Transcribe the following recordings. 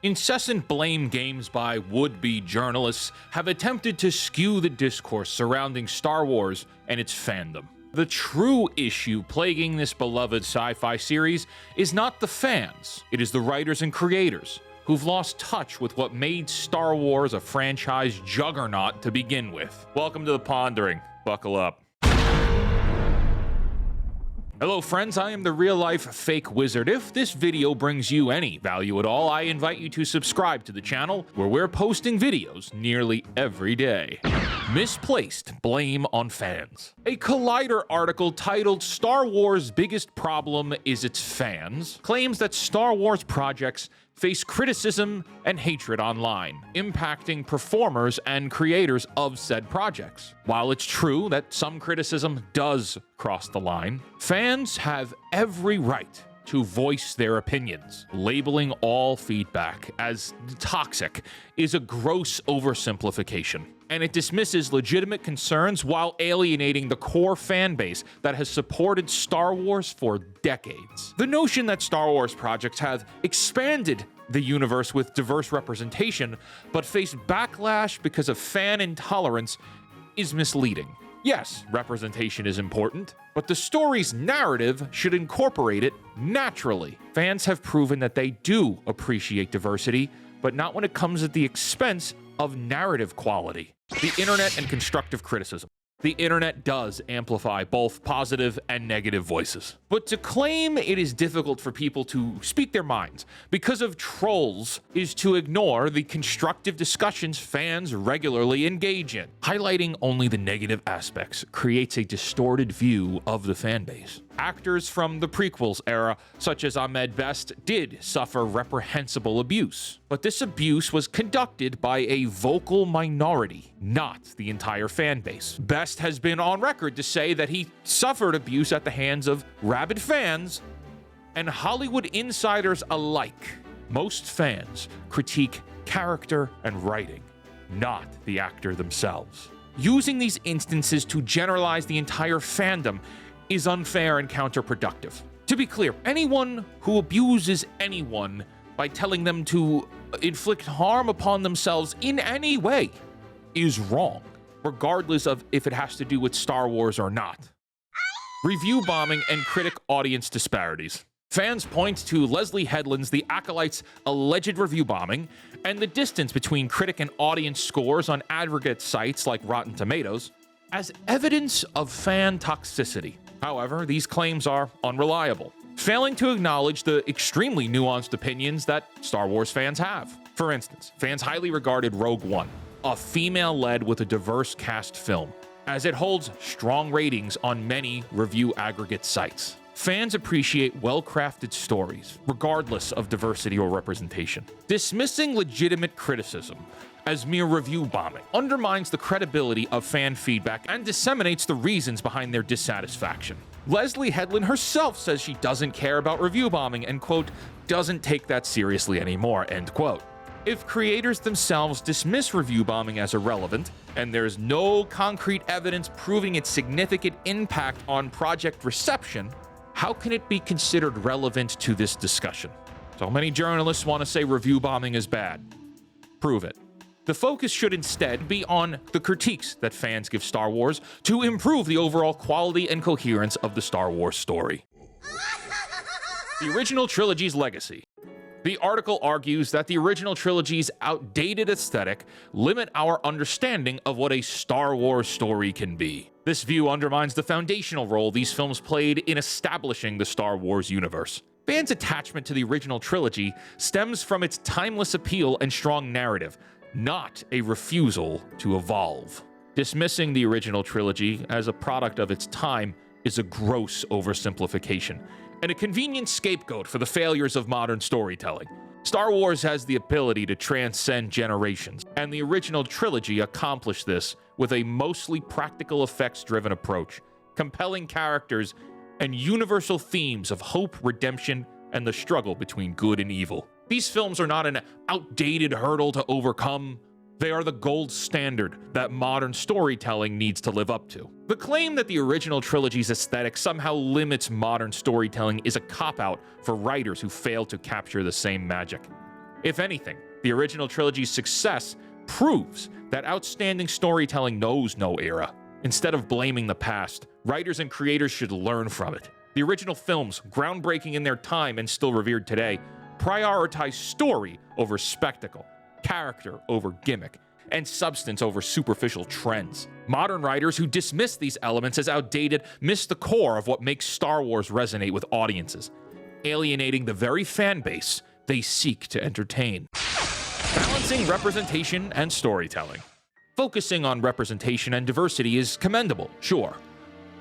Incessant blame games by would-be journalists have attempted to skew the discourse surrounding Star Wars and its fandom. The true issue plaguing this beloved sci-fi series is not the fans, it is the writers and creators, who've lost touch with what made Star Wars a franchise juggernaut to begin with. Welcome to the Pondering. Buckle up. Hello friends, I am the real-life fake wizard. If this video brings you any value at all, I invite you to subscribe to the channel, where we're posting videos nearly every day. Misplaced blame on fans. A Collider article titled "Star Wars' Biggest Problem is Its Fans" claims that Star Wars projects face criticism and hatred online, impacting performers and creators of said projects. While it's true that some criticism does cross the line, fans have every right to voice their opinions. Labeling all feedback as toxic is a gross oversimplification, and it dismisses legitimate concerns while alienating the core fan base that has supported Star Wars for decades. The notion that Star Wars projects have expanded the universe with diverse representation, but face backlash because of fan intolerance, is misleading. Yes, representation is important, but the story's narrative should incorporate it naturally. Fans have proven that they do appreciate diversity, but not when it comes at the expense of narrative quality. The internet and constructive criticism. The internet does amplify both positive and negative voices. But to claim it is difficult for people to speak their minds because of trolls is to ignore the constructive discussions fans regularly engage in. Highlighting only the negative aspects creates a distorted view of the fanbase. Actors from the prequels era, such as Ahmed Best, did suffer reprehensible abuse. But this abuse was conducted by a vocal minority, not the entire fanbase. Best has been on record to say that he suffered abuse at the hands of rabid fans and Hollywood insiders alike. Most fans critique character and writing, not the actor themselves. Using these instances to generalize the entire fandom is unfair and counterproductive. To be clear, anyone who abuses anyone by telling them to inflict harm upon themselves in any way is wrong, regardless of if it has to do with Star Wars or not. Review bombing and critic audience disparities. Fans point to Leslie Headland's The Acolyte's alleged review bombing and the distance between critic and audience scores on aggregate sites like Rotten Tomatoes as evidence of fan toxicity. However, these claims are unreliable, failing to acknowledge the extremely nuanced opinions that Star Wars fans have. For instance, fans highly regarded Rogue One, a female-led with a diverse cast film, as it holds strong ratings on many review aggregate sites. Fans appreciate well-crafted stories, regardless of diversity or representation. Dismissing legitimate criticism as mere review bombing undermines the credibility of fan feedback and disseminates the reasons behind their dissatisfaction. Leslie Headland herself says she doesn't care about review bombing and, quote, doesn't take that seriously anymore, end quote. If creators themselves dismiss review bombing as irrelevant, and there's no concrete evidence proving its significant impact on project reception, how can it be considered relevant to this discussion? So many journalists want to say review bombing is bad. Prove it. The focus should instead be on the critiques that fans give Star Wars to improve the overall quality and coherence of the Star Wars story. The original trilogy's legacy. The article argues that the original trilogy's outdated aesthetic limit our understanding of what a Star Wars story can be. This view undermines the foundational role these films played in establishing the Star Wars universe. Fans' attachment to the original trilogy stems from its timeless appeal and strong narrative, not a refusal to evolve. Dismissing the original trilogy as a product of its time is a gross oversimplification and a convenient scapegoat for the failures of modern storytelling. Star Wars has the ability to transcend generations, and the original trilogy accomplished this with a mostly practical effects-driven approach, compelling characters, and universal themes of hope, redemption, and the struggle between good and evil. These films are not an outdated hurdle to overcome. They are the gold standard that modern storytelling needs to live up to. The claim that the original trilogy's aesthetic somehow limits modern storytelling is a cop-out for writers who fail to capture the same magic. If anything, the original trilogy's success proves that outstanding storytelling knows no era. Instead of blaming the past, writers and creators should learn from it. The original films, groundbreaking in their time and still revered today, prioritize story over spectacle, character over gimmick, and substance over superficial trends. Modern writers who dismiss these elements as outdated miss the core of what makes Star Wars resonate with audiences, alienating the very fan base they seek to entertain. Balancing representation and storytelling. Focusing on representation and diversity is commendable, sure,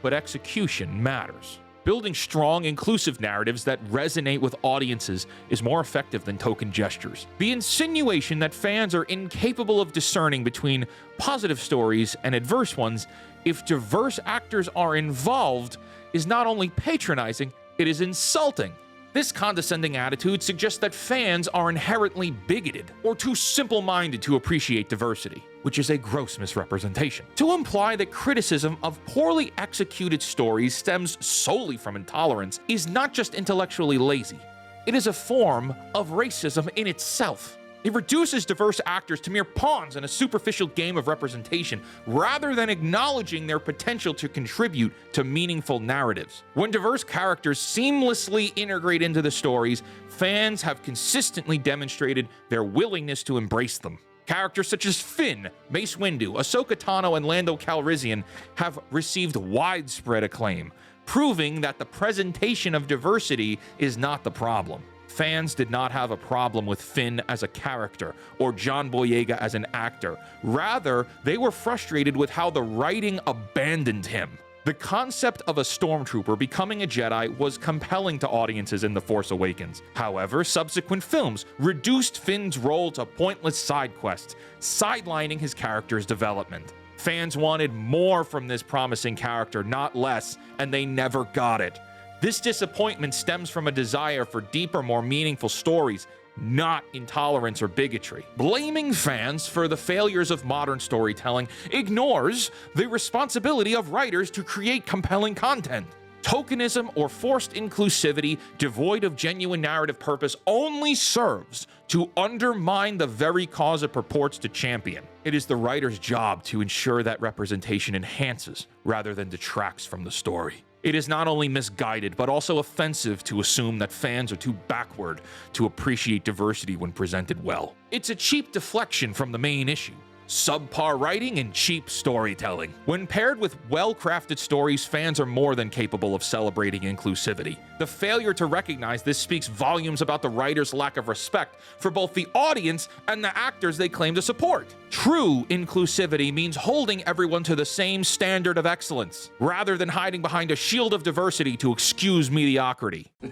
but execution matters. Building strong, inclusive narratives that resonate with audiences is more effective than token gestures. The insinuation that fans are incapable of discerning between positive stories and adverse ones if diverse actors are involved is not only patronizing, it is insulting. This condescending attitude suggests that fans are inherently bigoted or too simple-minded to appreciate diversity, which is a gross misrepresentation. To imply that criticism of poorly executed stories stems solely from intolerance is not just intellectually lazy, it is a form of racism in itself. It reduces diverse actors to mere pawns in a superficial game of representation, rather than acknowledging their potential to contribute to meaningful narratives. When diverse characters seamlessly integrate into the stories, fans have consistently demonstrated their willingness to embrace them. Characters such as Finn, Mace Windu, Ahsoka Tano, and Lando Calrissian have received widespread acclaim, proving that the presentation of diversity is not the problem. Fans did not have a problem with Finn as a character or John Boyega as an actor. Rather, they were frustrated with how the writing abandoned him. The concept of a stormtrooper becoming a Jedi was compelling to audiences in The Force Awakens. However, subsequent films reduced Finn's role to pointless side quests, sidelining his character's development. Fans wanted more from this promising character, not less, and they never got it. This disappointment stems from a desire for deeper, more meaningful stories, not intolerance or bigotry. Blaming fans for the failures of modern storytelling ignores the responsibility of writers to create compelling content. Tokenism or forced inclusivity, devoid of genuine narrative purpose, only serves to undermine the very cause it purports to champion. It is the writer's job to ensure that representation enhances rather than detracts from the story. It is not only misguided, but also offensive to assume that fans are too backward to appreciate diversity when presented well. It's a cheap deflection from the main issue: subpar writing and cheap storytelling. When paired with well-crafted stories, fans are more than capable of celebrating inclusivity. The failure to recognize this speaks volumes about the writer's lack of respect for both the audience and the actors they claim to support. True inclusivity means holding everyone to the same standard of excellence, rather than hiding behind a shield of diversity to excuse mediocrity. The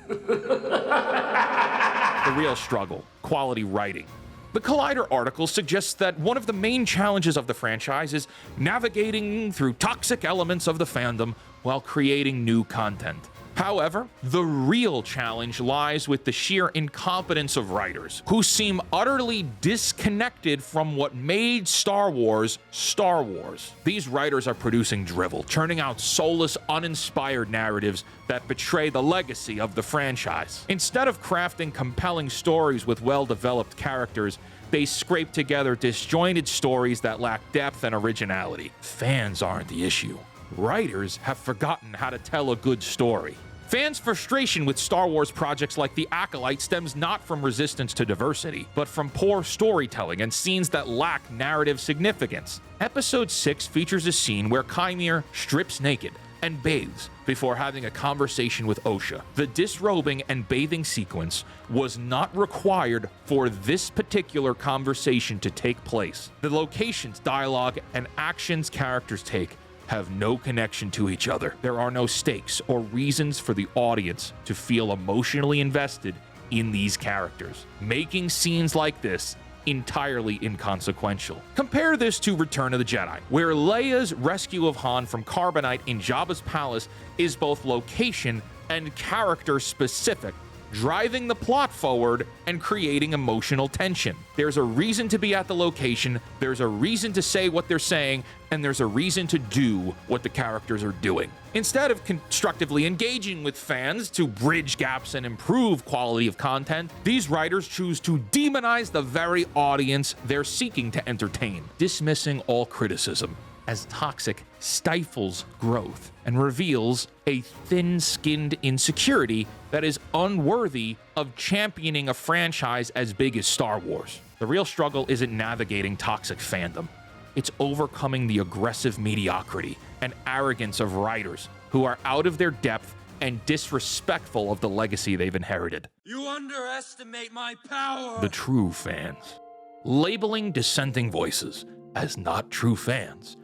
real struggle: quality writing. The Collider article suggests that one of the main challenges of the franchise is navigating through toxic elements of the fandom while creating new content. However, the real challenge lies with the sheer incompetence of writers, who seem utterly disconnected from what made Star Wars Star Wars. These writers are producing drivel, churning out soulless, uninspired narratives that betray the legacy of the franchise. Instead of crafting compelling stories with well-developed characters, they scrape together disjointed stories that lack depth and originality. Fans aren't the issue. Writers have forgotten how to tell a good story. Fans' frustration with Star Wars projects like The Acolyte stems not from resistance to diversity, but from poor storytelling and scenes that lack narrative significance. Episode 6 features a scene where Chimere strips naked and bathes before having a conversation with Osha. The disrobing and bathing sequence was not required for this particular conversation to take place. The locations, dialogue, and actions characters take have no connection to each other. There are no stakes or reasons for the audience to feel emotionally invested in these characters, making scenes like this entirely inconsequential. Compare this to Return of the Jedi, where Leia's rescue of Han from Carbonite in Jabba's palace is both location and character specific, driving the plot forward and creating emotional tension. There's a reason to be at the location, there's a reason to say what they're saying, and there's a reason to do what the characters are doing. Instead of constructively engaging with fans to bridge gaps and improve quality of content, these writers choose to demonize the very audience they're seeking to entertain, dismissing all criticism as toxic stifles growth and reveals a thin-skinned insecurity that is unworthy of championing a franchise as big as Star Wars. The real struggle isn't navigating toxic fandom. It's overcoming the aggressive mediocrity and arrogance of writers who are out of their depth and disrespectful of the legacy they've inherited. You underestimate my power! The true fans. Labeling dissenting voices as not true fans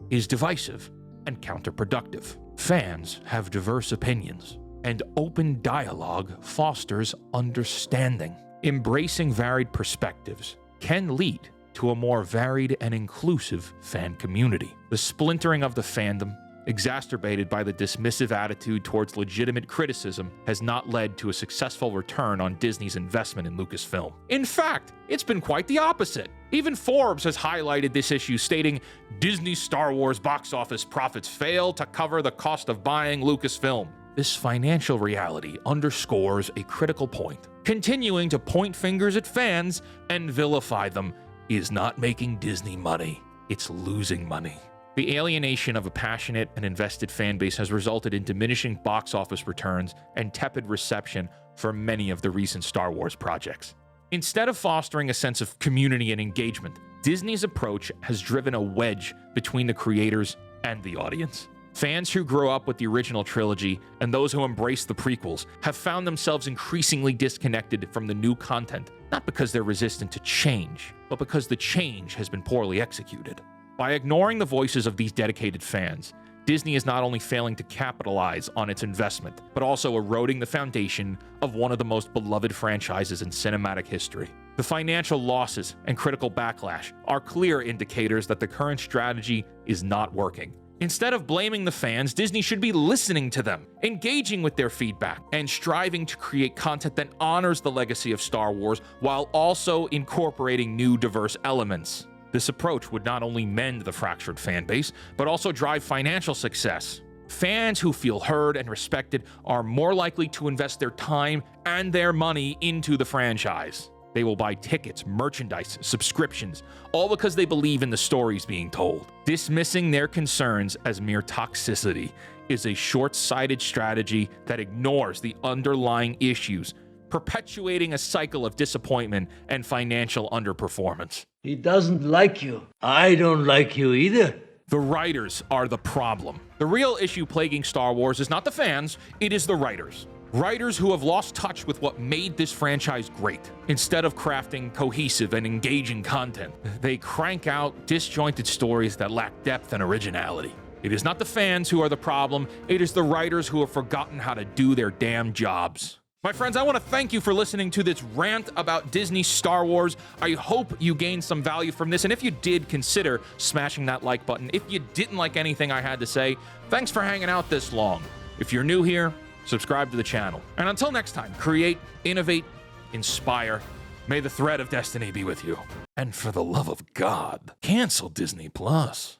is divisive and counterproductive. Fans have diverse opinions, and open dialogue fosters understanding. Embracing varied perspectives can lead to a more varied and inclusive fan community. The splintering of the fandom, exacerbated by the dismissive attitude towards legitimate criticism, has not led to a successful return on Disney's investment in Lucasfilm. In fact, it's been quite the opposite. Even Forbes has highlighted this issue, stating, "Disney's Star Wars box office profits fail to cover the cost of buying Lucasfilm." This financial reality underscores a critical point. Continuing to point fingers at fans and vilify them is not making Disney money, it's losing money. The alienation of a passionate and invested fan base has resulted in diminishing box office returns and tepid reception for many of the recent Star Wars projects. Instead of fostering a sense of community and engagement, Disney's approach has driven a wedge between the creators and the audience. Fans who grew up with the original trilogy and those who embrace the prequels have found themselves increasingly disconnected from the new content, not because they're resistant to change, but because the change has been poorly executed. By ignoring the voices of these dedicated fans, Disney is not only failing to capitalize on its investment, but also eroding the foundation of one of the most beloved franchises in cinematic history. The financial losses and critical backlash are clear indicators that the current strategy is not working. Instead of blaming the fans, Disney should be listening to them, engaging with their feedback, and striving to create content that honors the legacy of Star Wars while also incorporating new diverse elements. This approach would not only mend the fractured fan base, but also drive financial success. Fans who feel heard and respected are more likely to invest their time and their money into the franchise. They will buy tickets, merchandise, subscriptions, all because they believe in the stories being told. Dismissing their concerns as mere toxicity is a short-sighted strategy that ignores the underlying issues, perpetuating a cycle of disappointment and financial underperformance. He doesn't like you. I don't like you either. The writers are the problem. The real issue plaguing Star Wars is not the fans, it is the writers. Writers who have lost touch with what made this franchise great. Instead of crafting cohesive and engaging content, they crank out disjointed stories that lack depth and originality. It is not the fans who are the problem, it is the writers who have forgotten how to do their damn jobs. My friends, I want to thank you for listening to this rant about Disney Star Wars. I hope you gained some value from this, and if you did, consider smashing that like button. If you didn't like anything I had to say, thanks for hanging out this long. If you're new here, subscribe to the channel. And until next time, create, innovate, inspire. May the thread of destiny be with you. And for the love of God, cancel Disney Plus.